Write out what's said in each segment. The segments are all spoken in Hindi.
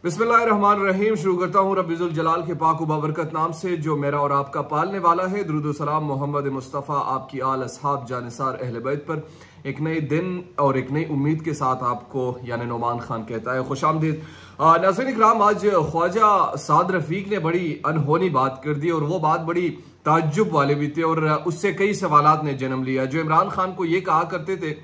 बिस्मिल्लाहिर्रहमानिर्रहीम। शुरू करता हूँ रब्बिजुल जलाल के पाक बाबरकत नाम से जो मेरा और आपका पालने वाला है। दुरूद सलाम मोहम्मद मुस्तफ़ा आपकी आल अस्हाब जानिसार अहले बैत पर एक नए दिन और एक नई उम्मीद के साथ आपको यानी नोमान खान कहता है खुशामदीद। नाज़रीन इकराम, आज ख्वाजा साद रफीक ने बड़ी अनहोनी बात कर दी और वो बात बड़ी ताज्जुब वाले भी थे और उससे कई सवालात ने जन्म लिया। जो इमरान खान को ये कहा करते थे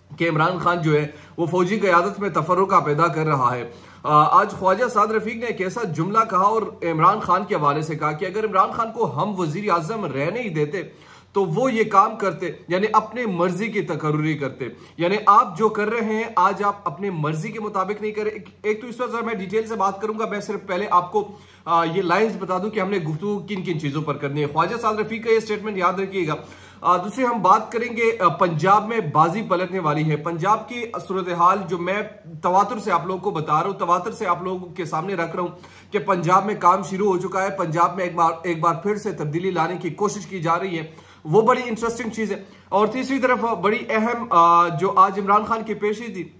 कि इमरान खान जो है वो फौजी क़यादत में तफर्रुका पैदा कर रहा है, आज ख्वाजा साद रफीक ने एक ऐसा जुमला कहा और इमरान खान के हवाले से कहा कि अगर इमरान खान को हम वजीर आजम रहने ही देते तो वो ये काम करते, यानी अपने मर्जी की तकर्रुरी करते। यानी आप जो कर रहे हैं आज आप अपने मर्जी के मुताबिक नहीं करें। एक तो इस वक्त मैं डिटेल से बात करूंगा, मैं सिर्फ पहले आपको ये लाइंस बता दूं कि हमने गुफ्तगू किन किन चीजों पर करनी है। ख्वाजा साद रफीक का ये स्टेटमेंट याद रखिएगा। दूसरी हम बात करेंगे पंजाब में बाजी पलटने वाली है। पंजाब की सूरत हाल जो मैं तवातुर से आप लोगों को बता रहा हूं, तवातुर से आप लोगों के सामने रख रहा हूं कि पंजाब में काम शुरू हो चुका है। पंजाब में एक बार फिर से तब्दीली लाने की कोशिश की जा रही है, वो बड़ी इंटरेस्टिंग चीज है। और तीसरी तरफ बड़ी अहम जो आज इमरान खान की पेशी थी,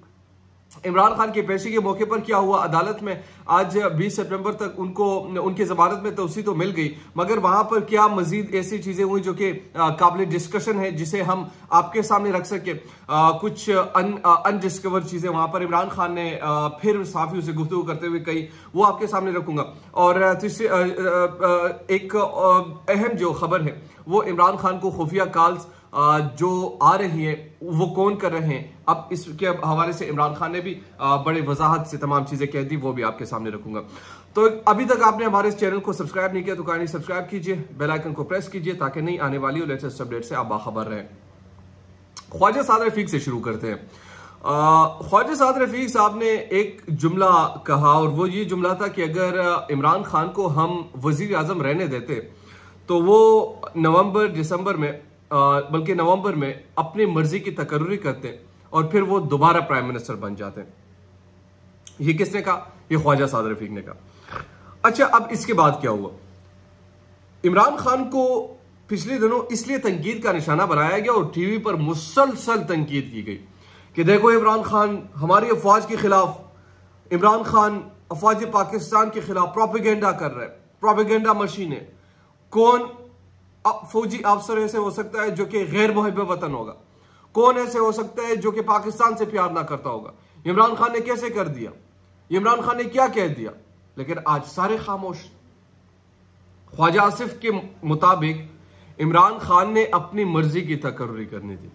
इमरान खान की पेशी के मौके पर क्या हुआ, अदालत में आज 20 सितंबर तक उनको उनकी जमानत में तौसीह तो मिल गई, मगर वहां पर क्या मजीद ऐसी चीजें हुई जो कि काबिल डिस्कशन है जिसे हम आपके सामने रख सके। कुछ अनडिस्कवर्ड चीजें वहां पर इमरान खान ने फिर साफियों से गुफ्तगू करते हुए कही, वो आपके सामने रखूंगा। और तीसरी एक अहम जो खबर है वो इमरान खान को खुफिया कॉल्स जो आ रही है वो कौन कर रहे हैं, अब इसके हवाले से इमरान खान ने भी बड़े वजाहत से तमाम चीजें कह दी, वो भी आपके सामने रखूंगा। तो अभी तक आपने हमारे इस चैनल को सब्सक्राइब नहीं किया तो काइंडली सब्सक्राइब कीजिए, बेल आइकन को प्रेस कीजिए ताकि नई आने वाली लेटेस्ट अपडेट से आप बाखबर रहें। ख्वाजा साद रफीक से शुरू करते हैं। ख्वाजा साद रफीक साहब ने एक जुमला कहा और वो ये जुमला था कि अगर इमरान खान को हम वजीर आजम रहने देते तो वो नवंबर दिसंबर में बल्कि नवंबर में अपनी मर्जी की तकर्रुरी करते और फिर वो दोबारा प्राइम मिनिस्टर बन जाते। ये किसने कहा? ये ख्वाजा साद रफीक ने कहा। अच्छा, अब इसके बाद क्या हुआ? इमरान खान को पिछले दिनों इसलिए तनकीद का निशाना बनाया गया और टीवी पर मुसलसल तनकीद की गई कि देखो इमरान खान हमारी अफवाज के खिलाफ, इमरान खान अफवाज पाकिस्तान के खिलाफ प्रोपेगेंडा कर रहा है, प्रोपेगेंडा मशीन है। कौन फौजी अफसर ऐसे हो सकता है जो कि गैर मुहिब वतन होगा? कौन ऐसे हो सकता है जो कि पाकिस्तान से प्यार ना करता होगा? इमरान खान ने कैसे कर दिया? इमरान खान ने क्या कह दिया? लेकिन आज सारे खामोश। ख्वाजा आसिफ के मुताबिक इमरान खान ने अपनी मर्जी की तकर्रुरी करनी थी।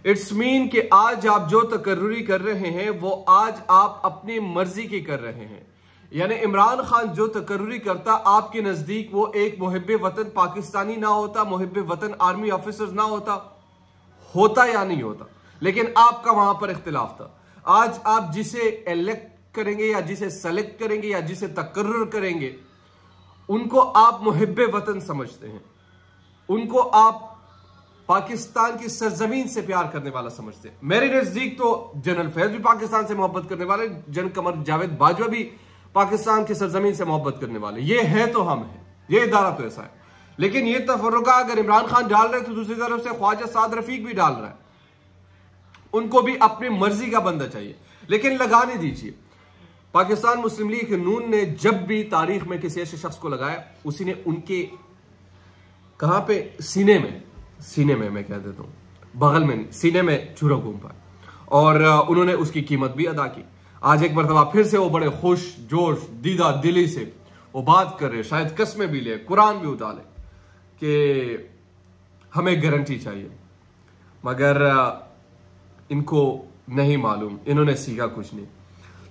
इट्स मीन कि आज आप जो तकर्रुरी कर रहे हैं वो आज आप अपनी मर्जी की कर रहे हैं। यानी इमरान खान जो तकर्रुरी करता आपके नजदीक वो एक मुहिब वतन पाकिस्तानी ना होता, मुहिब वतन आर्मी ऑफिसर ना होता या नहीं होता, लेकिन आपका वहां पर इख्तिलाफ था। आज आप जिसे इलेक्ट करेंगे या जिसे सेलेक्ट करेंगे या जिसे तकर्रुर करेंगे उनको आप मुहिब वतन समझते हैं, उनको आप पाकिस्तान की सरजमीन से प्यार करने वाला समझते हैं। मेरे नजदीक तो जनरल फैज भी पाकिस्तान से मोहब्बत करने वाले, जनरल कमर जावेद बाजवा भी पाकिस्तान की सरजमीन से मोहब्बत करने वाले, ये है तो हम हैं, ये इदारा तो ऐसा है। लेकिन ये तफर्रुका अगर इमरान खान डाल रहे तो दूसरी तरफ से ख्वाजा साद रफीक भी डाल रहा है, उनको भी अपनी मर्जी का बंदा चाहिए। लेकिन लगाने दीजिए, पाकिस्तान मुस्लिम लीग नून ने जब भी तारीख में किसी ऐसे शख्स को लगाया उसी ने उनके कहां पे सीने में मैं कह देता हूं, बगल में नहीं, सीने में छुरा घूम पाया और उन्होंने उसकी कीमत भी अदा की। आज एक मरतबा फिर से वो बड़े खुश जोश दीदा दिली से वो बात कर रहे, शायद कस्में भी ले, कुरान भी उतारे कि हमें गारंटी चाहिए, मगर इनको नहीं मालूम, इन्होंने सीखा कुछ नहीं।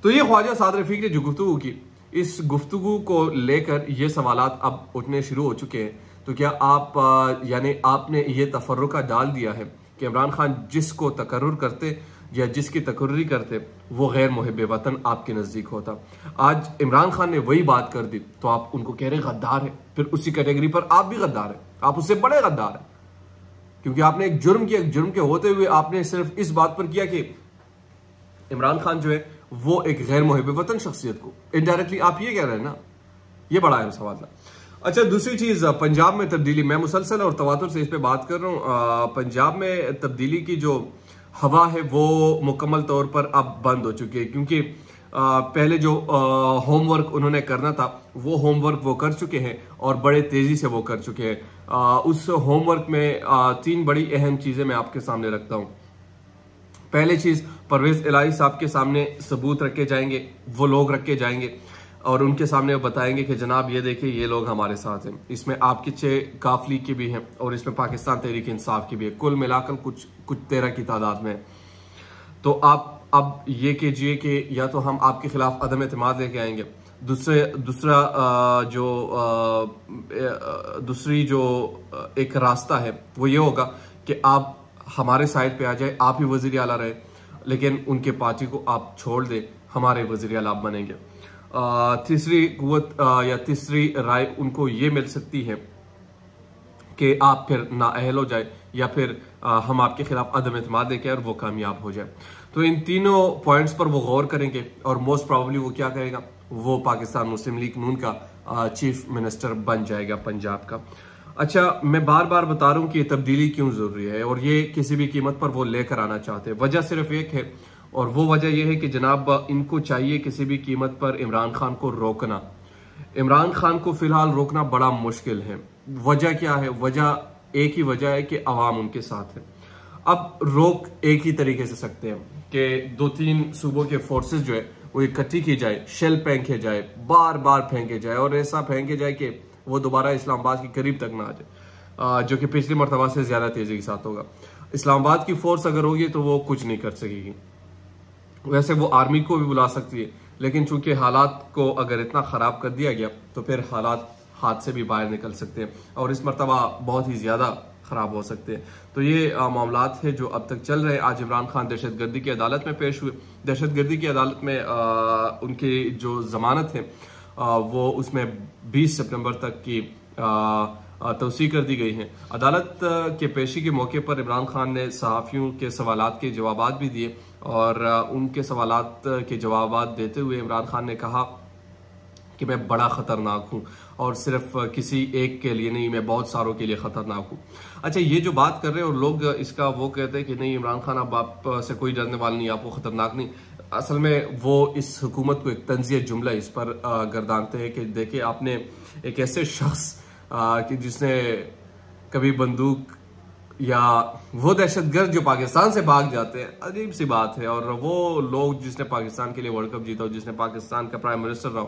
तो ये ख्वाजा साद रफीक ने जो गुफ्तगू की, इस गुफ्तगू को लेकर ये सवालात अब उठने शुरू हो चुके हैं। तो क्या आप यानी आपने ये तफर्रुका डाल दिया है कि इमरान खान जिसको तकर्रुर करते या जिसकी तकर्रुरी करते वो गैर मुहिब वतन आपके नजदीक होता। आज इमरान खान ने वही बात कर दी तो आप उनको कह रहे गद्दार है, फिर उसी कैटेगरी पर आप भी गद्दार है, आप उससे बड़े गद्दार है, क्योंकि आपने एक जुर्म किया। जुर्म के होते हुए आपने सिर्फ इस बात पर किया कि इमरान खान जो है वो एक गैर मुहिब वतन शख्सियत को इनडायरेक्टली आप ये कह रहे हैं ना, ये बड़ा अहम सवाल था। अच्छा, दूसरी चीज, पंजाब में तब्दीली, मैं मुसलसल और तवातुर से इस पे बात कर रहा हूं। पंजाब में तब्दीली की जो हवा है वो मुकम्मल तौर पर अब बंद हो चुकी है, क्योंकि पहले जो होमवर्क उन्होंने करना था वो होमवर्क वो कर चुके हैं और बड़े तेजी से वो कर चुके हैं। उस होमवर्क में 3 बड़ी अहम चीजें मैं आपके सामने रखता हूं। पहली चीज, परवेज इलाही साहब के सामने सबूत रखे जाएंगे, वो लोग रखे जाएंगे और उनके सामने बताएंगे कि जनाब ये देखिए ये लोग हमारे साथ हैं। इसमें आपके 6 काफली की भी हैं और इसमें पाकिस्तान तहरीक इंसाफ की भी है, कुल मिलाकर कुछ 13 की तादाद में। तो आप अब ये कीजिए कि या तो हम आपके खिलाफ अदम एतमाद लेके आएंगे, दूसरी जो एक रास्ता है वो ये होगा कि आप हमारे साइड पे आ जाए, आप ही वजीर आला रहे, लेकिन उनके पार्टी को आप छोड़ दे, हमारे वजीर आला बनेंगे। तीसरी कुव्वत या तीसरी राय उनको ये मिल सकती है कि आप फिर नाअहल हो जाए या फिर हम आपके खिलाफ अदम एतमाद लेके और वो कामयाब हो जाए। तो इन तीनों पॉइंट्स पर वो गौर करेंगे और मोस्ट प्रॉब्ली वो क्या करेगा, वो पाकिस्तान मुस्लिम लीग नून का चीफ मिनिस्टर बन जाएगा पंजाब का। अच्छा, मैं बार बार बता रहा हूँ कि ये तब्दीली क्यों जरूरी है और ये किसी भी कीमत पर वो लेकर आना चाहते हैं। वजह सिर्फ एक है और वो वजह यह है कि जनाब इनको चाहिए किसी भी कीमत पर इमरान खान को रोकना। इमरान खान को फिलहाल रोकना बड़ा मुश्किल है। वजह क्या है? वजह एक ही वजह है कि अवाम उनके साथ है। अब रोक एक ही तरीके से सकते हैं कि 2-3 सूबों के फोर्सेस जो है वो इकट्ठी की जाए, शेल फेंके जाए, बार बार फेंके जाए और ऐसा फेंके जाए कि वो दोबारा इस्लामाबाद के करीब तक ना आ जाए, जो कि पिछली मरतबा से ज्यादा तेजी के साथ होगा। इस्लामाबाद की फोर्स अगर होगी तो वो कुछ नहीं कर सकेगी। वैसे वो आर्मी को भी बुला सकती है, लेकिन चूंकि हालात को अगर इतना खराब कर दिया गया तो फिर हालात हाथ से भी बाहर निकल सकते हैं और इस मरतबा बहुत ही ज्यादा खराब हो सकते हैं। तो ये मामलात है जो अब तक चल रहे हैं। आज इमरान खान दहशतगर्दी की अदालत में पेश हुए। दहशतगर्दी की अदालत में उनकी जो जमानत है वो उसमें 20 सितंबर तक की तवसी कर दी गई है। अदालत के पेशी के मौके पर इमरान खान ने सहाफ़ियों के सवालात के जवाबात भी दिए और उनके सवालात के जवाबात देते हुए इमरान खान ने कहा कि मैं बड़ा खतरनाक हूं और सिर्फ किसी एक के लिए नहीं, मैं बहुत सारों के लिए खतरनाक हूं। अच्छा, ये जो बात कर रहे हैं और लोग इसका वो कहते हैं कि नहीं इमरान खान अब आप से कोई डरने वाला नहीं, आप वो खतरनाक नहीं। असल में वो इस हुकूमत को एक तंज़िया जुमला इस पर गर्दानते हैं कि देखिए आपने एक ऐसे शख्स कि जिसने कभी बंदूक या वो दहशतगर्द जो पाकिस्तान से भाग जाते हैं, अजीब सी बात है, और वो लोग जिसने पाकिस्तान के लिए वर्ल्ड कप जीता हो, जिसने पाकिस्तान का प्राइम मिनिस्टर रहा,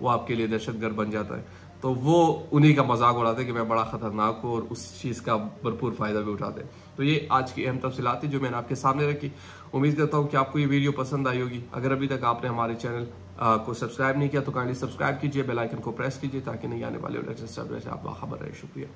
वो आपके लिए दहशतगर्द बन जाता है। तो वो उन्हीं का मजाक उड़ाते हैं कि मैं बड़ा खतरनाक हूँ और उस चीज़ का भरपूर फायदा भी उठाते हैं। तो ये आज की अहम तफसीलात थी जो मैंने आपके सामने रखी। उम्मीद करता हूँ कि आपको ये वीडियो पसंद आई होगी। अगर अभी तक आपने हमारे चैनल को सब्सक्राइब नहीं किया तो काइंडली सब्सक्राइब कीजिए, बेल आइकन को प्रेस कीजिए ताकि नहीं आने वाले लेटेस्ट अपडेट से आप बाखबर रहे। शुक्रिया।